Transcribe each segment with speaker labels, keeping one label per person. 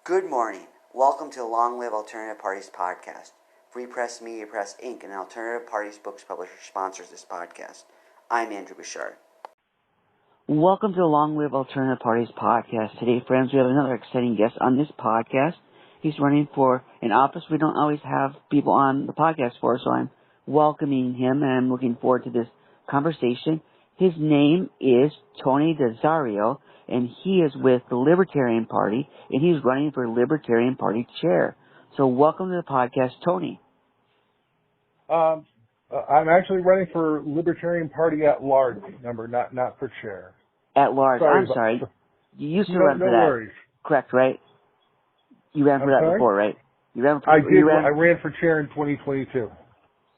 Speaker 1: Good morning. Welcome to the Long Live Alternative Parties podcast. Free Press Media Press Inc., an alternative parties books publisher, sponsors this podcast. I'm Andrew Bouchard.
Speaker 2: Welcome to the Long Live Alternative Parties podcast. Today, friends, we have another exciting guest on this podcast. He's running for an office we don't always have people on the podcast for, so I'm welcoming him and I'm looking forward to this conversation. His name is Tony DeZario, and he is with the Libertarian Party, and he's running for Libertarian Party chair. So welcome to the podcast, Tony.
Speaker 3: I'm actually running for Libertarian Party at large, not for chair.
Speaker 2: At large. Sorry. You used to run for that. No
Speaker 3: worries.
Speaker 2: Correct, right? You ran for that before, right? You ran for,
Speaker 3: I did. I ran for chair in 2022.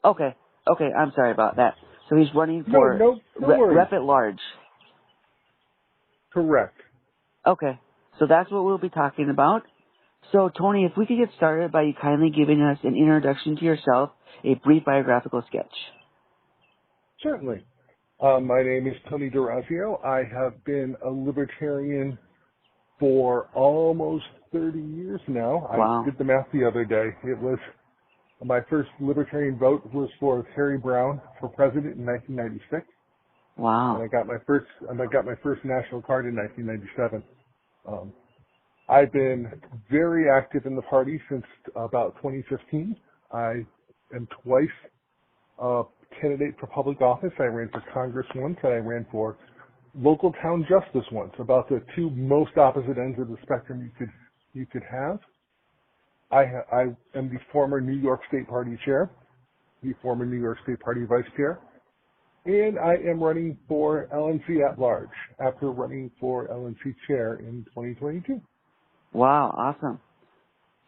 Speaker 2: Okay. I'm sorry about that. So he's running for rep at large.
Speaker 3: Correct.
Speaker 2: Okay. So that's what we'll be talking about. So, Tony, if we could get started by you kindly giving us an introduction to yourself, a brief biographical sketch.
Speaker 3: Certainly. My name is Tony DeZario. I have been a libertarian for almost 30 years now.
Speaker 2: Wow.
Speaker 3: I did the math the other day. It was my first libertarian vote was for Harry Brown for president in 1996.
Speaker 2: Wow.
Speaker 3: And I got my first national card in 1997. I've been very active in the party since about 2015. I am twice a candidate for public office. I ran for Congress once, and I ran for local town justice once, about the two most opposite ends of the spectrum you could have. I am the former New York State Party chair, the former New York State Party vice chair, and I am running for LNC at large after running for LNC chair in 2022.
Speaker 2: Wow, awesome.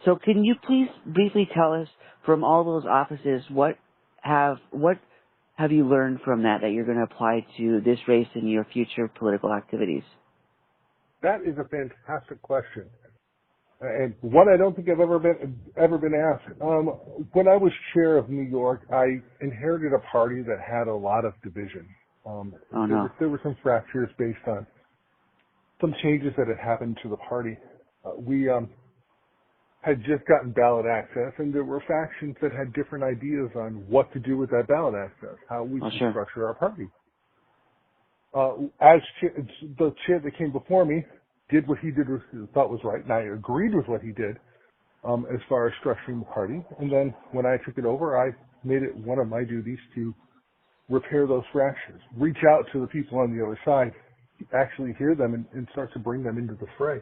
Speaker 2: So can you please briefly tell us from all those offices what have you learned from that you're going to apply to this race and your future political activities?
Speaker 3: That is a fantastic question. And one I don't think I've ever been asked. When I was chair of New York, I inherited a party that had a lot of division. There were some fractures based on some changes that had happened to the party. We had just gotten ballot access, and there were factions that had different ideas on what to do with that ballot access, how we should structure our party. As the chair that came before me did what he thought was right, and I agreed with what he did as far as structuring the party. And then when I took it over, I made it one of my duties to repair those fractures, reach out to the people on the other side, actually hear them, and start to bring them into the fray.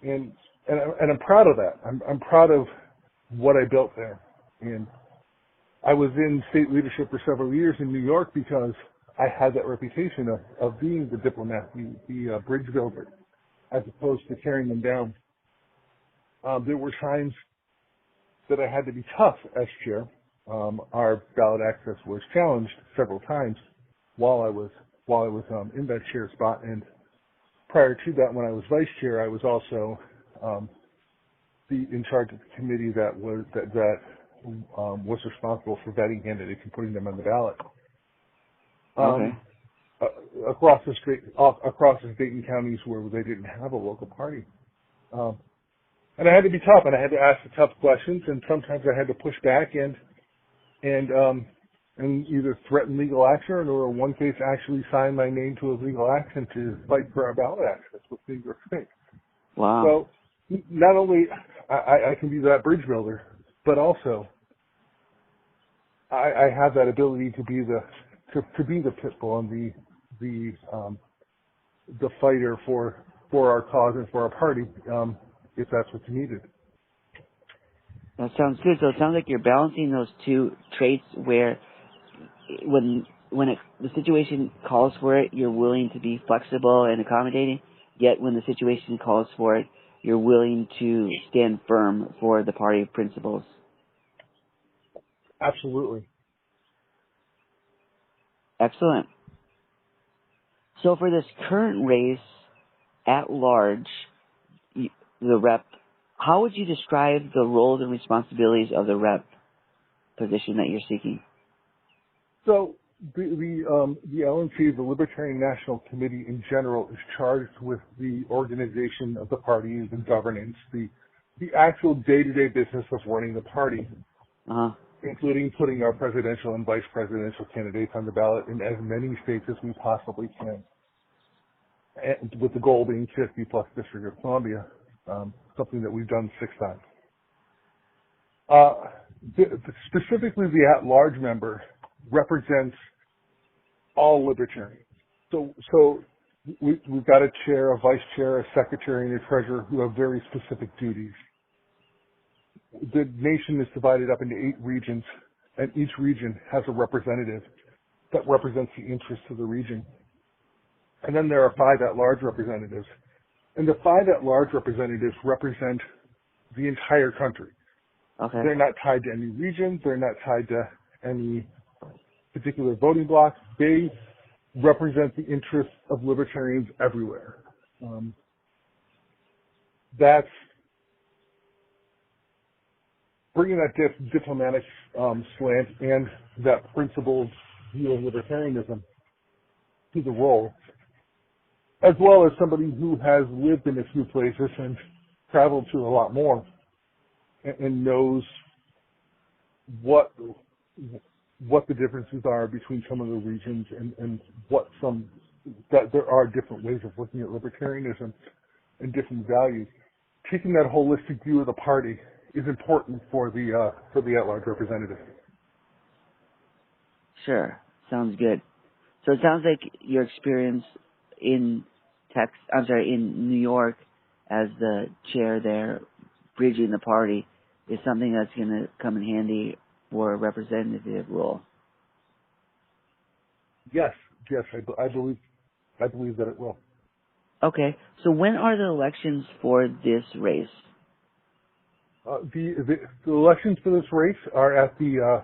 Speaker 3: And I'm proud of that. I'm proud of what I built there. And I was in state leadership for several years in New York because I had that reputation of being the diplomat, the bridge builder, as opposed to tearing them down. There were times that I had to be tough as chair. Our ballot access was challenged several times while I was in that chair spot. And prior to that, when I was vice chair, I was also in charge of the committee that was responsible for vetting candidates and putting them on the ballot. Across the state and counties where they didn't have a local party. And I had to be tough, and I had to ask the tough questions, and sometimes I had to push back and either threaten legal action or in one case actually sign my name to a legal action to fight for our ballot access with New York State.
Speaker 2: Wow.
Speaker 3: So not only I can be that bridge builder, but also I have that ability to be the pit bull and the fighter for our cause and for our party, if that's what's needed.
Speaker 2: That sounds good. So it sounds like you're balancing those two traits where when the situation calls for it, you're willing to be flexible and accommodating, yet when the situation calls for it, you're willing to stand firm for the party principles.
Speaker 3: Absolutely.
Speaker 2: Excellent. So for this current race at large, the rep, how would you describe the roles and responsibilities of the rep position that you're seeking?
Speaker 3: So The LNC, the Libertarian National Committee in general, is charged with the organization of the party and governance, the actual day-to-day business of running the party,
Speaker 2: Uh-huh.
Speaker 3: including putting our presidential and vice presidential candidates on the ballot in as many states as we possibly can, and with the goal being 50 plus District of Columbia, something that we've done 6 times. Specifically, the at-large member represents all libertarians. So we've got a chair, a vice chair, a secretary, and a treasurer who have very specific duties. The nation is divided up into 8 regions, and each region has a representative that represents the interests of the region. And then there are 5 at-large representatives. And the 5 at-large representatives represent the entire country.
Speaker 2: Okay.
Speaker 3: They're not tied to any region. They're not tied to any particular voting block. They represent the interests of libertarians everywhere. That's bringing that diplomatic slant and that principled view of libertarianism to the role, as well as somebody who has lived in a few places and traveled to a lot more and knows what the differences are between some of the regions and that there are different ways of looking at libertarianism and different values. Taking that holistic view of the party is important for the at-large representative.
Speaker 2: Sure. Sounds good. So it sounds like your experience in New York as the chair there, bridging the party, is something that's going to come in handy for a representative role.
Speaker 3: Yes, I believe that it will.
Speaker 2: Okay. So when are the elections for this race?
Speaker 3: The elections for this race are at the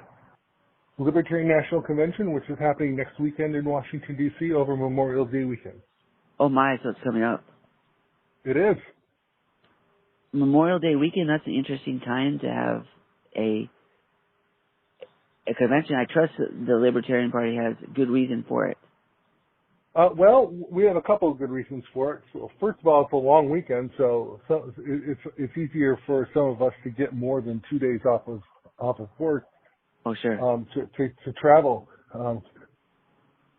Speaker 3: Libertarian National Convention, which is happening next weekend in Washington, D.C. over Memorial Day weekend.
Speaker 2: Oh my, so it's coming up.
Speaker 3: It is.
Speaker 2: Memorial Day weekend, that's an interesting time to have a convention. I trust that the Libertarian Party has good reason for it.
Speaker 3: Well, we have a couple of good reasons for it. So first of all, it's a long weekend, so it's easier for some of us to get more than 2 days off of work.
Speaker 2: Oh, sure.
Speaker 3: To travel.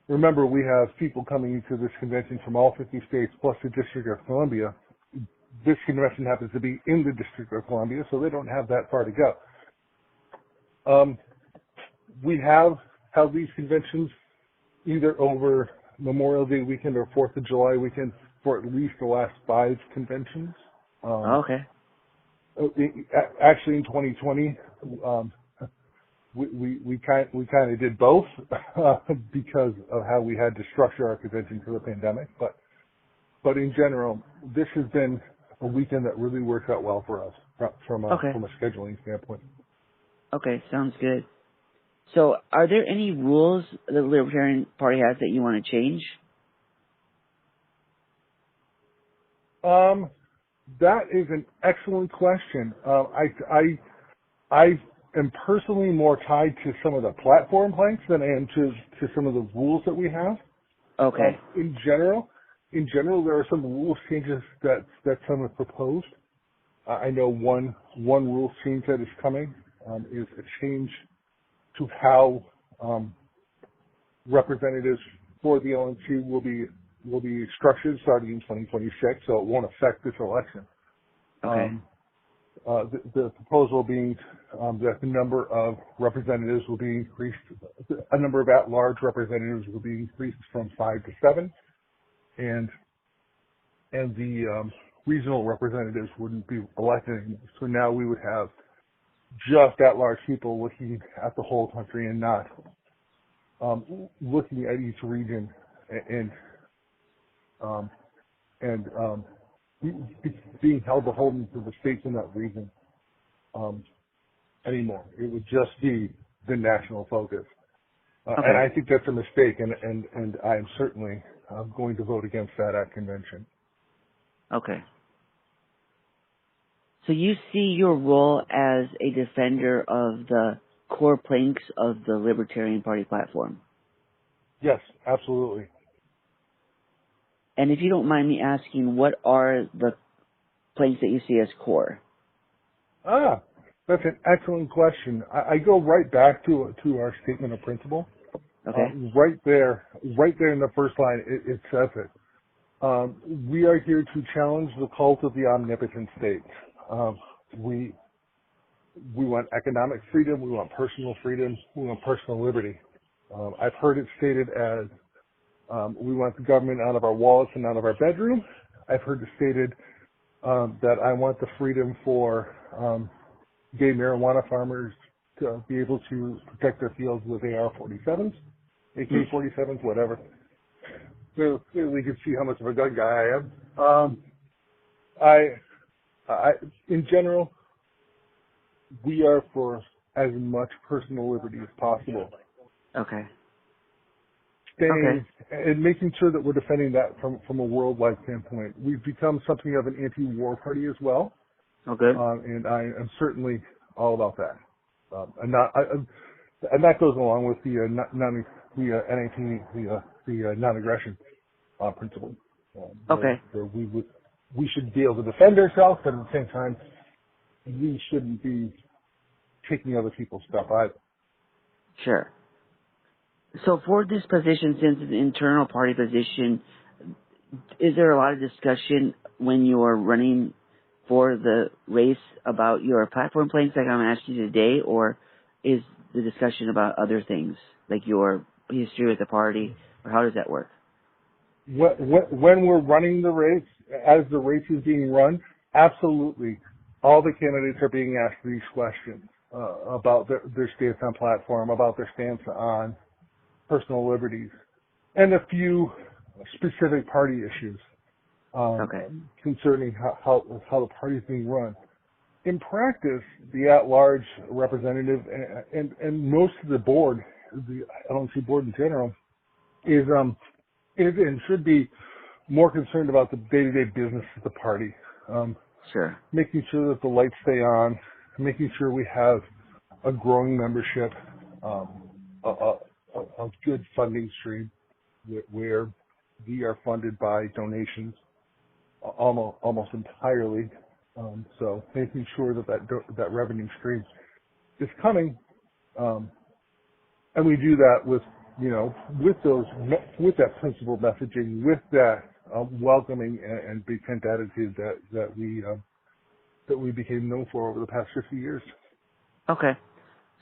Speaker 3: Remember, we have people coming into this convention from all 50 states plus the District of Columbia. This convention happens to be in the District of Columbia, so they don't have that far to go. We have held these conventions either over Memorial Day weekend or 4th of July weekend for at least the last 5 conventions.
Speaker 2: Okay.
Speaker 3: Actually, in 2020, we kind of did both because of how we had to structure our convention for the pandemic. But in general, this has been a weekend that really worked out well for us from a scheduling standpoint.
Speaker 2: Okay, sounds good. So, are there any rules that the Libertarian Party has that you want to change?
Speaker 3: That is an excellent question. I am personally more tied to some of the platform planks than I am to some of the rules that we have.
Speaker 2: Okay.
Speaker 3: In general, there are some rules changes that some have proposed. I know one rule change that is coming is a change to how representatives for the LNC will be structured starting in 2026, so it won't affect this election.
Speaker 2: Okay.
Speaker 3: The proposal being that the number of representatives will be increased, a number of at-large representatives will be increased from 5 to 7, and the regional representatives wouldn't be elected anymore. So now we would have just at-large people looking at the whole country and not looking at each region and being held beholden to the states in that region anymore. It would just be the national focus.
Speaker 2: Okay.
Speaker 3: And I think that's a mistake, and I am certainly going to vote against that at convention.
Speaker 2: Okay. So you see your role as a defender of the core planks of the Libertarian Party platform?
Speaker 3: Yes, absolutely.
Speaker 2: And if you don't mind me asking, what are the planks that you see as core?
Speaker 3: That's an excellent question. I go right back to our statement of principle.
Speaker 2: Okay.
Speaker 3: Right there in the first line, it says it. We are here to challenge the cult of the omnipotent state. We want economic freedom. We want personal freedom. We want personal liberty. I've heard it stated as we want the government out of our wallets and out of our bedroom. I've heard it stated that I want the freedom for gay marijuana farmers to be able to protect their fields with AR-47s, AK-47s, whatever. So we can see how much of a gun guy I am. In general, we are for as much personal liberty as possible.
Speaker 2: Okay.
Speaker 3: Staying and making sure that we're defending that from a worldwide standpoint. We've become something of an anti-war party as well.
Speaker 2: Okay.
Speaker 3: And I am certainly all about that. And that goes along with the non-aggression principle.
Speaker 2: Okay.
Speaker 3: Where we should be able to defend ourselves, but at the same time, we shouldn't be taking other people's stuff either.
Speaker 2: Sure. So for this position, since it's an internal party position, is there a lot of discussion when you are running for the race about your platform planks like I'm asking you today, or is the discussion about other things, like your history with the party, or how does that work?
Speaker 3: When we're running the race, as the race is being run, absolutely, all the candidates are being asked these questions about their stance on platform, about their stance on personal liberties, and a few specific party issues concerning how the party is being run. In practice, the at-large representative and most of the board, the LNC board in general, is and should be more concerned about the day-to-day business of the party.
Speaker 2: Sure.
Speaker 3: Making sure that the lights stay on, making sure we have a growing membership, a good funding stream where we are funded by donations almost entirely. So making sure that revenue stream is coming, and we do that with that principled messaging, with that welcoming and big tent attitude that we became known for over the past 50 years.
Speaker 2: Okay.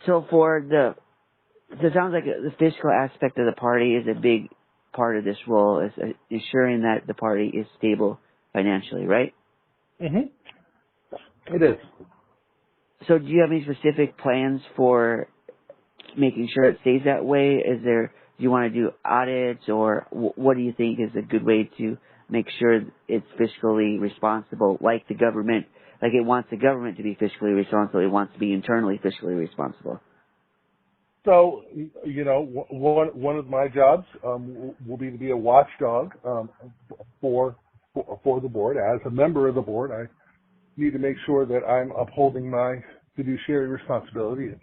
Speaker 2: So it sounds like the fiscal aspect of the party is a big part of this role, is ensuring that the party is stable financially, right?
Speaker 3: Mm-hmm. It is.
Speaker 2: So do you have any specific plans for making sure it stays that way? Do you want to do audits, or what do you think is a good way to make sure it's fiscally responsible, like the government, like it wants the government to be fiscally responsible, it wants to be internally fiscally responsible?
Speaker 3: So, one of my jobs will be to be a watchdog for the board. As a member of the board, I need to make sure that I'm upholding my fiduciary responsibility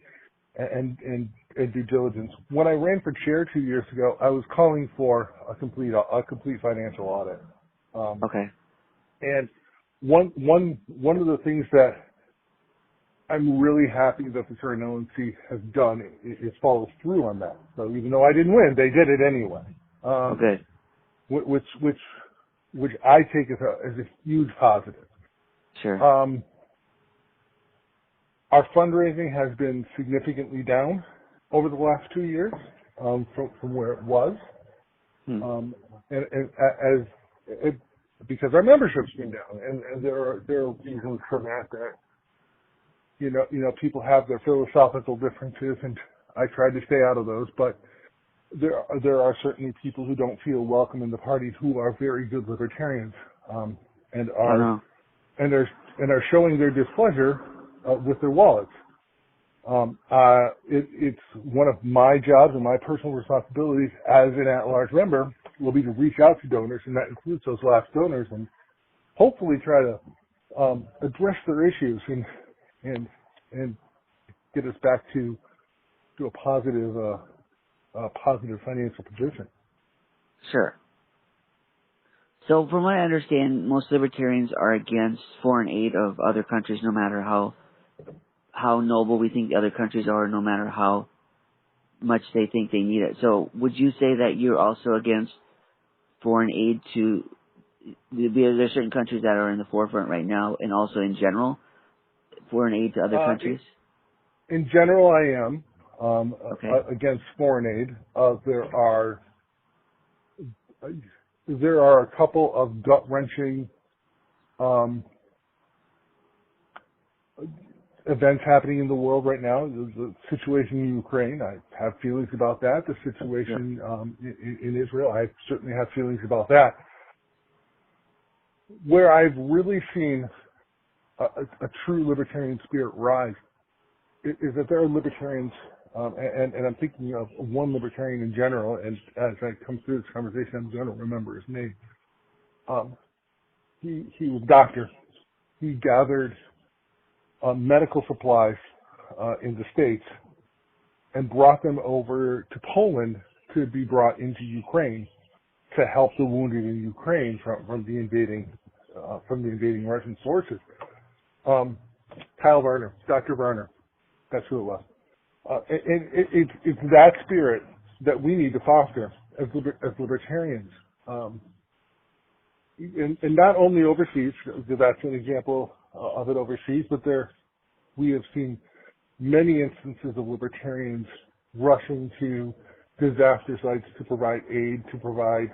Speaker 3: and due diligence. When I ran for chair 2 years ago, I was calling for a complete financial audit. And one of the things that I'm really happy that the current LNC has done is follow through on that. So even though I didn't win, they did it anyway. Which I take as a huge positive.
Speaker 2: Sure.
Speaker 3: Our fundraising has been significantly down over the last 2 years from where it was, because our membership's been down, and there are reasons for that. People have their philosophical differences, and I tried to stay out of those, but there are certainly people who don't feel welcome in the party who are very good libertarians, and are showing their displeasure with their wallets. It's one of my jobs and my personal responsibilities as an at-large member will be to reach out to donors, and that includes those last donors, and hopefully try to address their issues and get us back to a positive positive financial position.
Speaker 2: Sure. So from what I understand, most libertarians are against foreign aid of other countries, no matter how noble we think the other countries are, no matter how much they think they need it. So would you say that you're also against foreign aid to, there's certain countries that are in the forefront right now, and also in general, foreign aid to other countries?
Speaker 3: In general, I am
Speaker 2: Okay.
Speaker 3: against foreign aid. There are a couple of gut-wrenching events happening in the world right now. The situation in Ukraine, I have feelings about that. The situation in Israel, I certainly have feelings about that. Where I've really seen a true libertarian spirit rise is that there are libertarians, and I'm thinking of one libertarian in general, and as I come through this conversation, I'm going to remember his name. He was a doctor. He gathered medical supplies in the States and brought them over to Poland to be brought into Ukraine to help the wounded in Ukraine from the invading Russian forces. Kyle Werner, Dr. Werner, that's who it was. And it's that spirit that we need to foster as libertarians. And not only overseas, that's an example of it overseas, but we have seen many instances of libertarians rushing to disaster sites to provide aid, to provide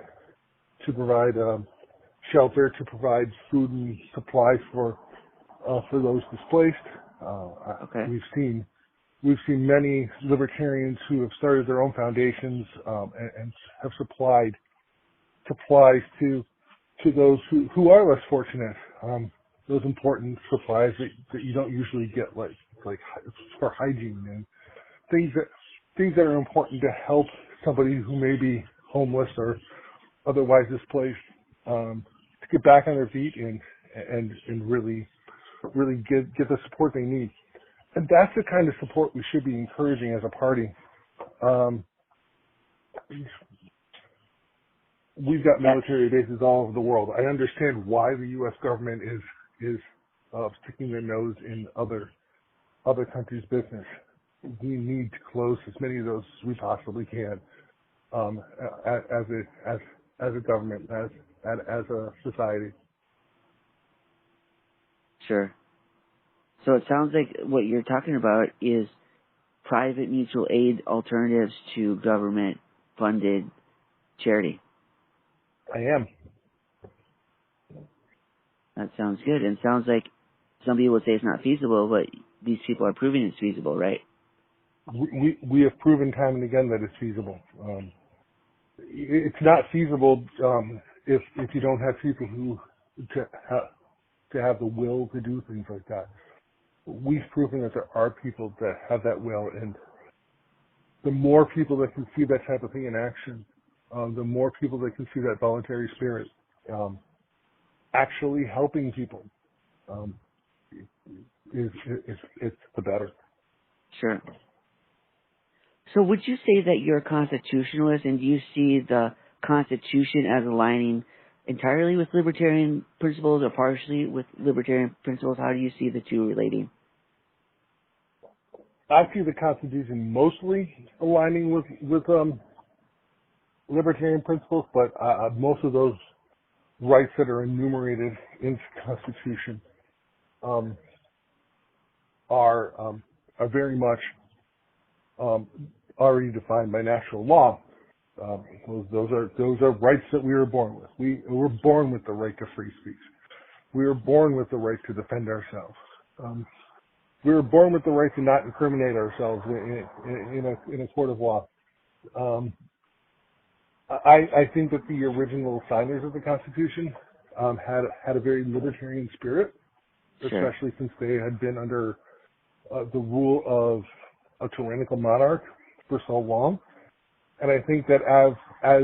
Speaker 3: shelter, to provide food and supplies for those displaced.
Speaker 2: Okay.
Speaker 3: We've seen many libertarians who have started their own foundations and have supplied supplies to those who are less fortunate. Those important supplies that you don't usually get, like for hygiene and things that are important to help somebody who may be homeless or otherwise displaced to get back on their feet and really get the support they need. And that's the kind of support we should be encouraging as a party. We've got military bases all over the world. I understand why the U.S. government is sticking their nose in other countries' business. We need to close as many of those as we possibly can as a government, as a society.
Speaker 2: Sure. So it sounds like what you're talking about is private mutual aid alternatives to government-funded charity.
Speaker 3: I am.
Speaker 2: That sounds good. And it sounds like some people would say it's not feasible, but these people are proving it's feasible, right?
Speaker 3: We have proven time and again that it's feasible. It's not feasible if you don't have people who to have the will to do things like that. We've proven that there are people that have that will, and the more people that can see that type of thing in action, the more people that can see that voluntary spirit actually helping people, it's the better.
Speaker 2: Sure. So would you say that you're a constitutionalist, and do you see the Constitution as aligning entirely with libertarian principles or partially with libertarian principles? How do you see the two relating?
Speaker 3: I see the Constitution mostly aligning with libertarian principles, but most of those rights that are enumerated in the Constitution are very much already defined by natural law. Those are rights that we were born with. We were born with the right to free speech. We were born with the right to defend ourselves. We were born with the right to not incriminate ourselves in a court of law. I think that the original signers of the Constitution had a very libertarian spirit,
Speaker 2: Sure.
Speaker 3: especially since they had been under the rule of a tyrannical monarch for so long. And I think that as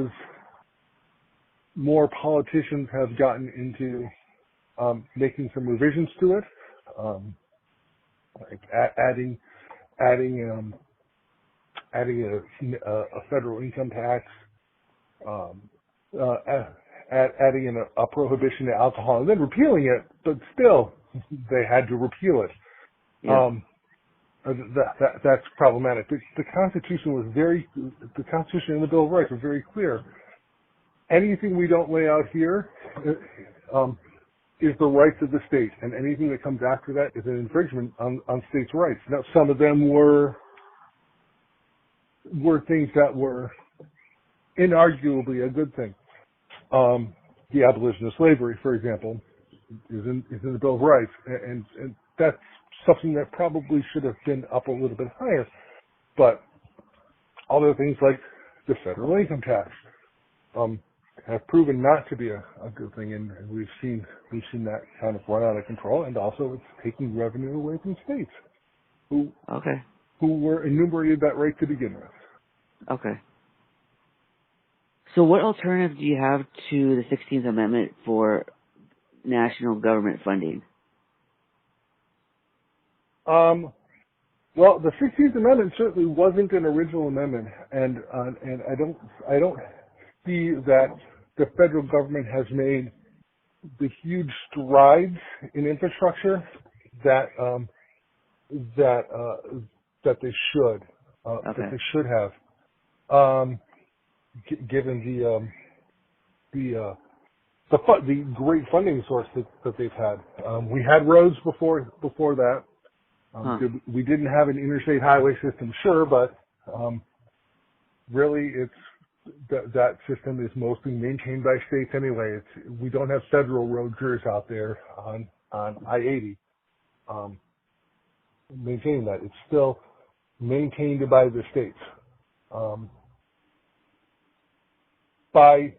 Speaker 3: more politicians have gotten into making some revisions to it, like adding adding a federal income tax, adding in a prohibition to alcohol, and then repealing it, but still they had to repeal it.
Speaker 2: Yeah.
Speaker 3: That's problematic. The Constitution and the Bill of Rights were very clear. Anything we don't lay out here is the rights of the state, and anything that comes after that is an infringement on states' rights. Now, some of them were things that were inarguably a good thing. The abolition of slavery, for example, is in the Bill of Rights, and that's something that probably should have been up a little bit higher. But other things like the federal income tax have proven not to be a good thing, and we've seen that kind of run out of control. And also, it's taking revenue away from states who were enumerated that right to begin with.
Speaker 2: Okay. So what alternative do you have to the 16th Amendment for national government funding?
Speaker 3: Well, the 16th Amendment certainly wasn't an original amendment, and I don't see that the federal government has made the huge strides in infrastructure that they should have. Given the great funding source that they've had. We had roads before that. We didn't have an interstate highway system, sure, but really that system is mostly maintained by states anyway. We don't have federal road crews out there on I-80 maintaining that. It's still maintained by the states. By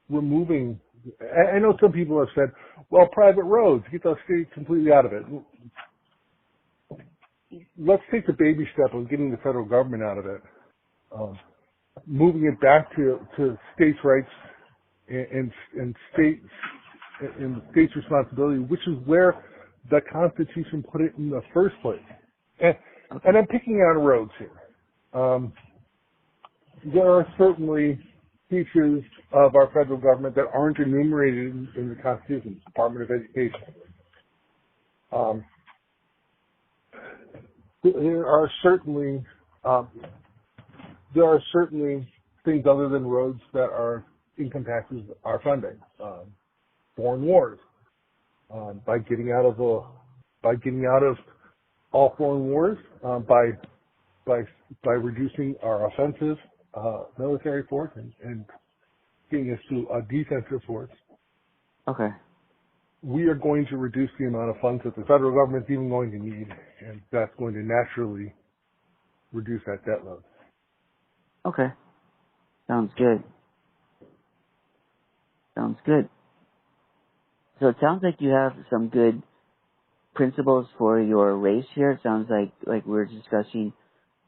Speaker 3: removing, I know some people have said, well, private roads, get those states completely out of it. Let's take the baby step of getting the federal government out of it, moving it back to states' rights and states' responsibility, which is where the Constitution put it in the first place. And I'm picking on roads here. There are certainly features of our federal government that aren't enumerated in the Constitution, Department of Education. There are certainly things other than roads that are income taxes are funding. Foreign wars, by getting out of all foreign wars, by reducing our offensive military force and getting us to a defensive force.
Speaker 2: Okay.
Speaker 3: We are going to reduce the amount of funds that the federal government's even going to need, and that's going to naturally reduce that debt load.
Speaker 2: Okay. Sounds good. So it sounds like you have some good principles for your race here. It sounds like we're discussing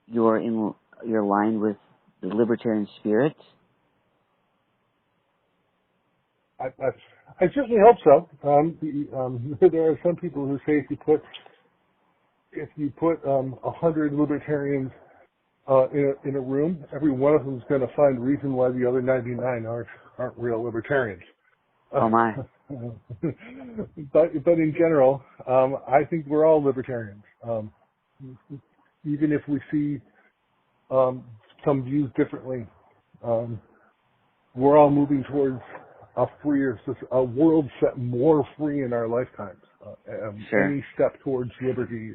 Speaker 2: you're line with the libertarian spirit.
Speaker 3: I certainly hope so. There are some people who say if you put 100 libertarians in a room, every one of them is going to find reason why the other 99 aren't real libertarians.
Speaker 2: Oh my!
Speaker 3: But in general, I think we're all libertarians. Even if we see some views differently, we're all moving towards a world set more free in our lifetimes.
Speaker 2: Sure.
Speaker 3: Any step towards liberty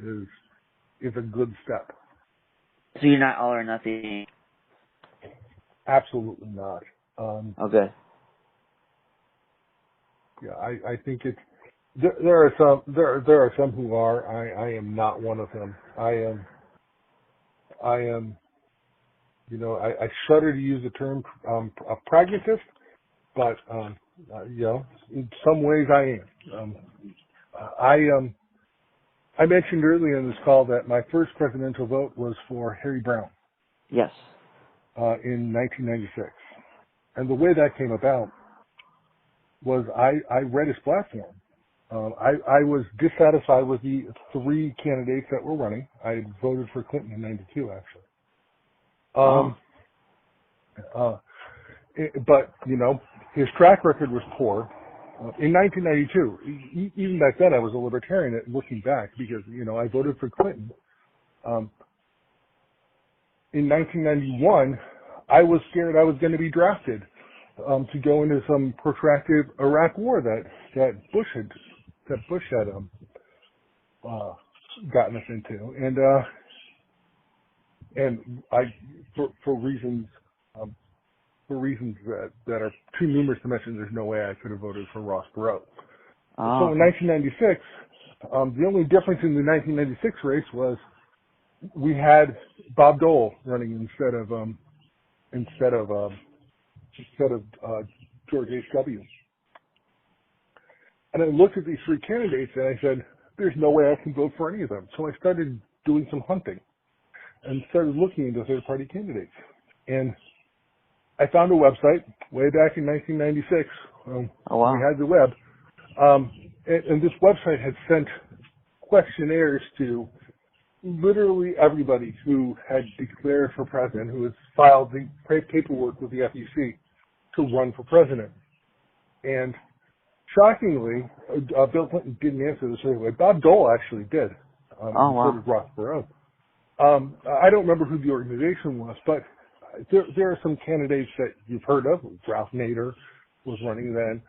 Speaker 3: is a good step.
Speaker 2: So you're not all or nothing?
Speaker 3: Absolutely not.
Speaker 2: Okay.
Speaker 3: Yeah, I think it's there are some who are. I am not one of them. I am. You know, I shudder to use the term a pragmatist, but you know, in some ways I am. I mentioned earlier in this call that my first presidential vote was for Harry Brown.
Speaker 2: Yes.
Speaker 3: In 1996, and the way that came about was I read his platform. I was dissatisfied with the three candidates that were running. I had voted for Clinton in '92, actually. But, his track record was poor. In 1992, even back then I was a libertarian looking back because, I voted for Clinton. In 1991, I was scared I was going to be drafted to go into some protracted Iraq war that Bush had gotten us into, and I for reasons that are too numerous to mention, there's no way I could have voted for Ross Perot. So in 1996, the only difference in the 1996 race was we had Bob Dole running instead of George H.W. And I looked at these three candidates and I said, there's no way I can vote for any of them. So I started doing some hunting and started looking into third-party candidates. And I found a website way back in 1996.
Speaker 2: Oh, wow.
Speaker 3: We had the web. And this website had sent questionnaires to literally everybody who had declared for president, who had filed the paperwork with the FEC to run for president. And shockingly, Bill Clinton didn't answer the survey. Bob Dole actually did.
Speaker 2: Wow.
Speaker 3: So did Ross Perot. I don't remember who the organization was, but there are some candidates that you've heard of. Ralph Nader was running then.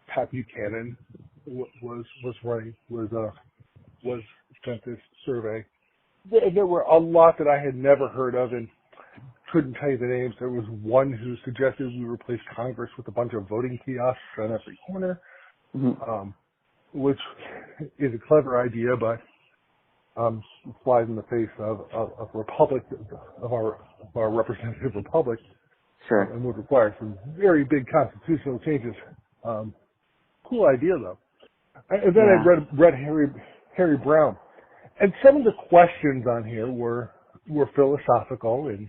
Speaker 3: Pat Buchanan was sent this survey. There were a lot that I had never heard of and couldn't tell you the names. There was one who suggested we replace Congress with a bunch of voting kiosks on every corner, which is a clever idea, but flies in the face of republic, of our representative republic.
Speaker 2: Sure.
Speaker 3: And would require some very big constitutional changes. Cool idea, though. And then I read Harry Brown. And some of the questions on here were philosophical, and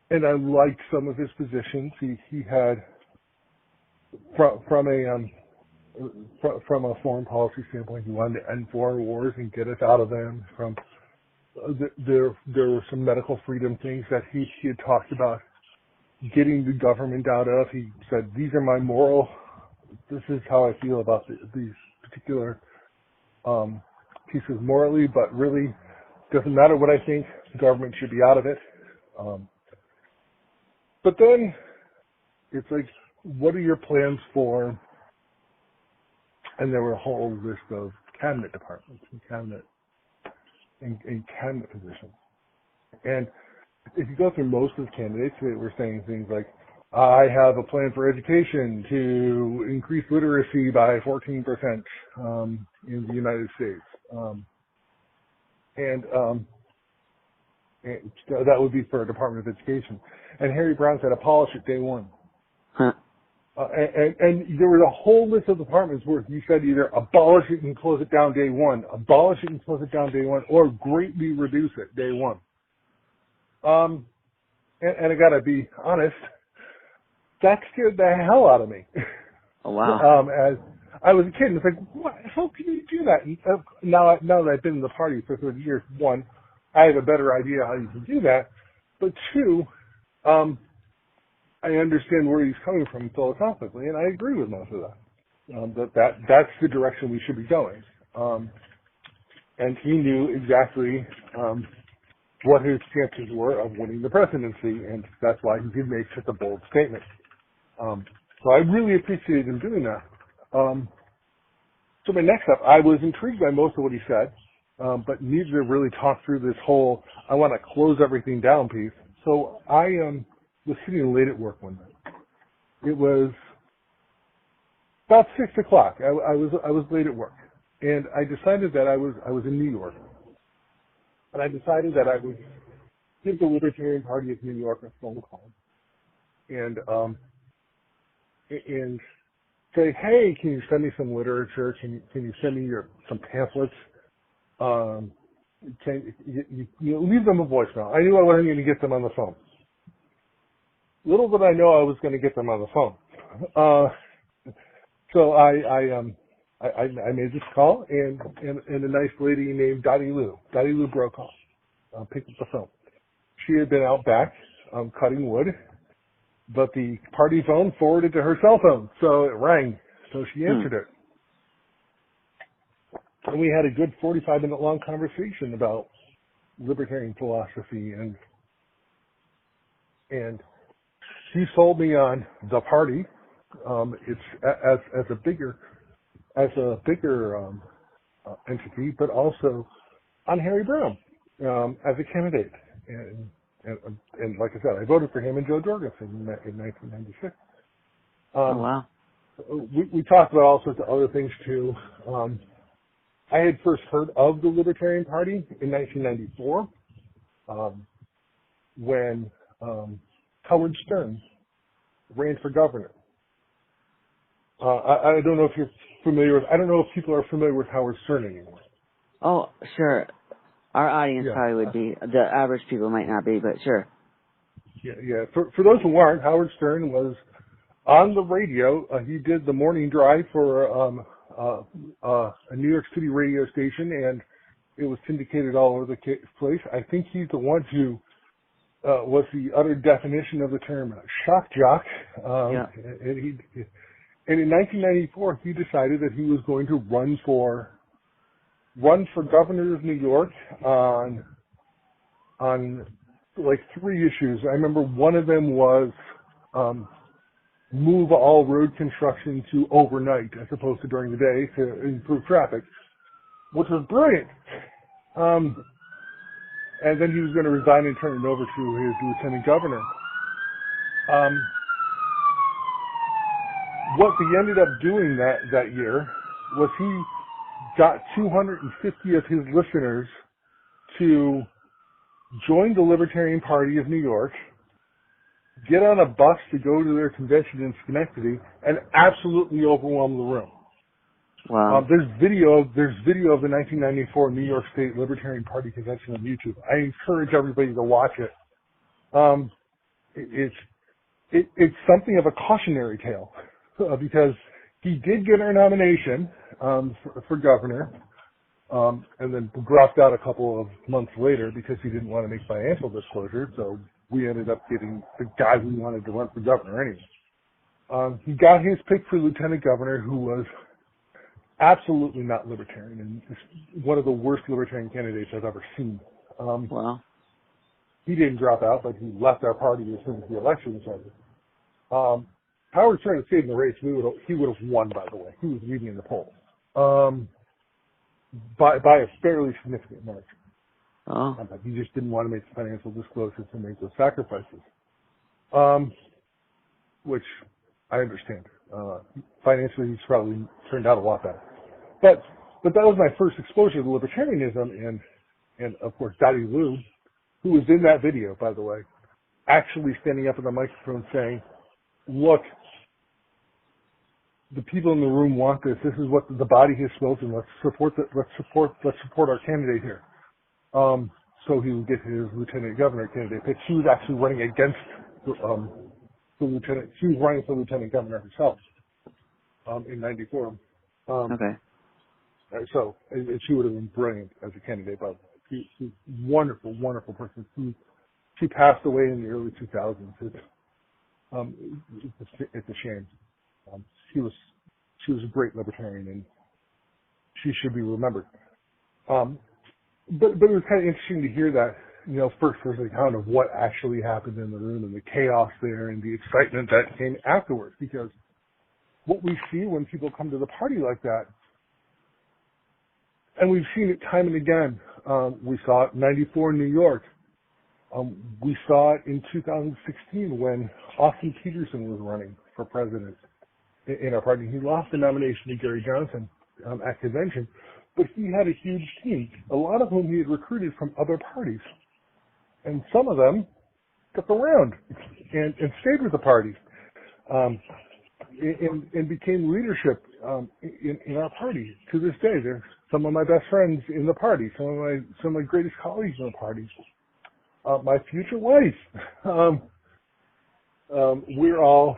Speaker 3: I liked some of his positions. He had from a foreign policy standpoint, he wanted to end foreign wars and get us out of them. There were some medical freedom things that he had talked about getting the government out of. He said, "These are my moral. This is how I feel about these particular pieces morally, but really doesn't matter what I think. The government should be out of it." But then it's like, what are your plans for? And there were a whole list of cabinet departments and cabinet positions. And if you go through most of the candidates, they were saying things like, I have a plan for education to increase literacy by 14% in the United States. And that would be for a Department of Education. And Harry Brown said abolish it day one.
Speaker 2: Huh.
Speaker 3: And there was a whole list of departments where he said either abolish it and close it down day one, abolish it and close it down day one, or greatly reduce it day one. And I gotta be honest, that scared the hell out of me.
Speaker 2: Oh, wow.
Speaker 3: As I was a kid, and it's like, what? How can you do that? And now that I've been in the party for 30 years, one, I have a better idea how you can do that, but two, I understand where he's coming from philosophically, and I agree with most of that. That's the direction we should be going. And he knew exactly what his chances were of winning the presidency, and that's why he did make such a bold statement. So I really appreciated him doing that. So my next step, I was intrigued by most of what he said, but needed to really talk through this whole I want to close everything down piece. So I was sitting late at work one night. It was about 6 o'clock. I was late at work, and I decided that I was in New York, and I decided that I would give the Libertarian Party of New York a phone call, and say, hey, can you send me some literature? Can you send me some pamphlets? Can you leave them a voicemail? I knew I wasn't going to get them on the phone. Little did I know I was going to get them on the phone. So I made this call, and a nice lady named Dottie Lou Brokaw picked up the phone. She had been out back cutting wood, but the party phone forwarded to her cell phone, so it rang. So she answered it. And we had a good 45-minute long conversation about libertarian philosophy, and she sold me on the party. It's as a bigger entity, but also on Harry Brown as a candidate. And like I said, I voted for him and Joe Jorgensen in 1996.
Speaker 2: Oh, wow.
Speaker 3: We talked about all sorts of other things too. I had first heard of the Libertarian Party in 1994 when Howard Stern ran for governor. I don't know if you're familiar with. I don't know if people are familiar with Howard Stern anymore.
Speaker 2: Oh, sure. Our audience probably would be. The average people might not be, but sure.
Speaker 3: Yeah. For those who aren't, Howard Stern was on the radio. He did the morning drive for a New York City radio station, and it was syndicated all over the place. I think he's the one who was the utter definition of the term shock jock. And in 1994, he decided that he was going to run for governor of New York on like 3 issues. I remember one of them was move all road construction to overnight as opposed to during the day to improve traffic, which was brilliant. And then he was going to resign and turn it over to his lieutenant governor. What he ended up doing that year was he got 250 of his listeners to join the Libertarian Party of New York, get on a bus to go to their convention in Schenectady, and absolutely overwhelm the room.
Speaker 2: Wow.
Speaker 3: There's video of the 1994 New York State Libertarian Party convention on YouTube. I encourage everybody to watch it. It's something of a cautionary tale because he did get our nomination for governor, and then dropped out a couple of months later because he didn't want to make financial disclosure. So we ended up getting the guy we wanted to run for governor anyway. He got his pick for lieutenant governor, who was absolutely not libertarian and is one of the worst libertarian candidates I've ever seen.
Speaker 2: Wow.
Speaker 3: He didn't drop out, but he left our party as soon as the election was over. Howard Stern had stayed in the race. He would have won, by the way. He was leading in the polls by a fairly significant margin.
Speaker 2: Oh.
Speaker 3: But he just didn't want to make the financial disclosures and make those sacrifices, which I understand. Financially, he's probably turned out a lot better. But that was my first exposure to libertarianism, and of course, Dottie Lou, who was in that video, by the way, actually standing up at the microphone saying, "Look, the people in the room want this. This is what the body has spoken. Let's support our candidate here." So he would get his lieutenant governor candidate pick. She was actually running against the lieutenant. She was running for lieutenant governor herself in '94.
Speaker 2: Okay.
Speaker 3: So she would have been brilliant as a candidate. But she's a wonderful, wonderful person. She passed away in the early 2000s. It's a shame. She was a great libertarian, and she should be remembered. But it was kind of interesting to hear that, first was the account of what actually happened in the room and the chaos there and the excitement that came afterwards. Because what we see when people come to the party like that, and we've seen it time and again, we saw it in '94 in New York. We saw it in 2016 when Austin Peterson was running for president in our party. He lost the nomination to Gary Johnson at convention, but he had a huge team, a lot of whom he had recruited from other parties. And some of them stuck around and stayed with the party and became leadership in our party. To this day, they're some of my best friends in the party, some of my greatest colleagues in the party. My future wife. We're all,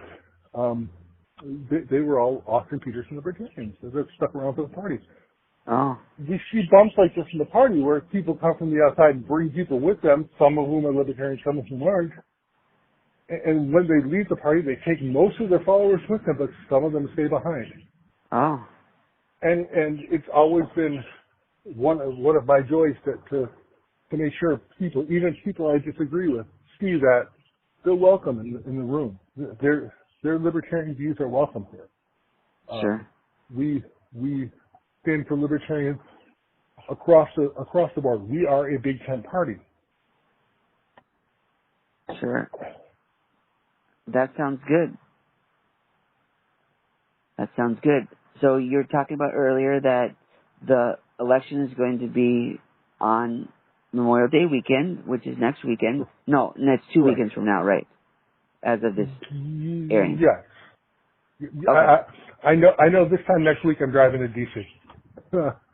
Speaker 3: they were all Austin Peterson libertarians that stuck around for the party.
Speaker 2: Oh.
Speaker 3: We see bumps like this in the party where people come from the outside and bring people with them, some of whom are libertarians, some of whom aren't. And when they leave the party, they take most of their followers with them, but some of them stay behind.
Speaker 2: Oh.
Speaker 3: And it's always been one of my joys to make sure people, even people I disagree with, see that they're welcome in the room. Their libertarian views are welcome here.
Speaker 2: Sure.
Speaker 3: We stand for libertarians across the board. We are a big tent party.
Speaker 2: Sure. That sounds good. That sounds good. So you're talking about earlier that the election is going to be on Memorial Day weekend, which is next weekend. No, that's 2
Speaker 3: Right.
Speaker 2: weekends from now, right? As of this airing.
Speaker 3: Yes.
Speaker 2: Okay.
Speaker 3: I know this time next week I'm driving to DC.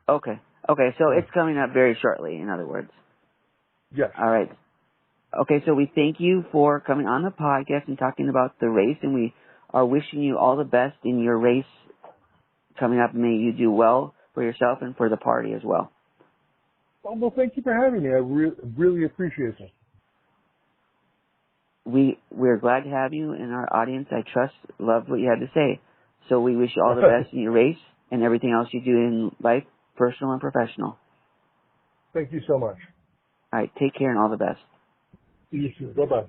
Speaker 2: Okay. Okay, so it's coming up very shortly, in other words.
Speaker 3: Yes.
Speaker 2: All right. Okay, so we thank you for coming on the podcast and talking about the race, and we are wishing you all the best in your race coming up. May you do well for yourself and for the party as well.
Speaker 3: Well, thank you for having me. I really appreciate it.
Speaker 2: We're glad to have you in our audience. I trust, loved what you had to say. So we wish you all the best in your race and everything else you do in life, personal and professional.
Speaker 3: Thank you so much.
Speaker 2: All right, take care and all the best.
Speaker 3: You too. Bye-bye.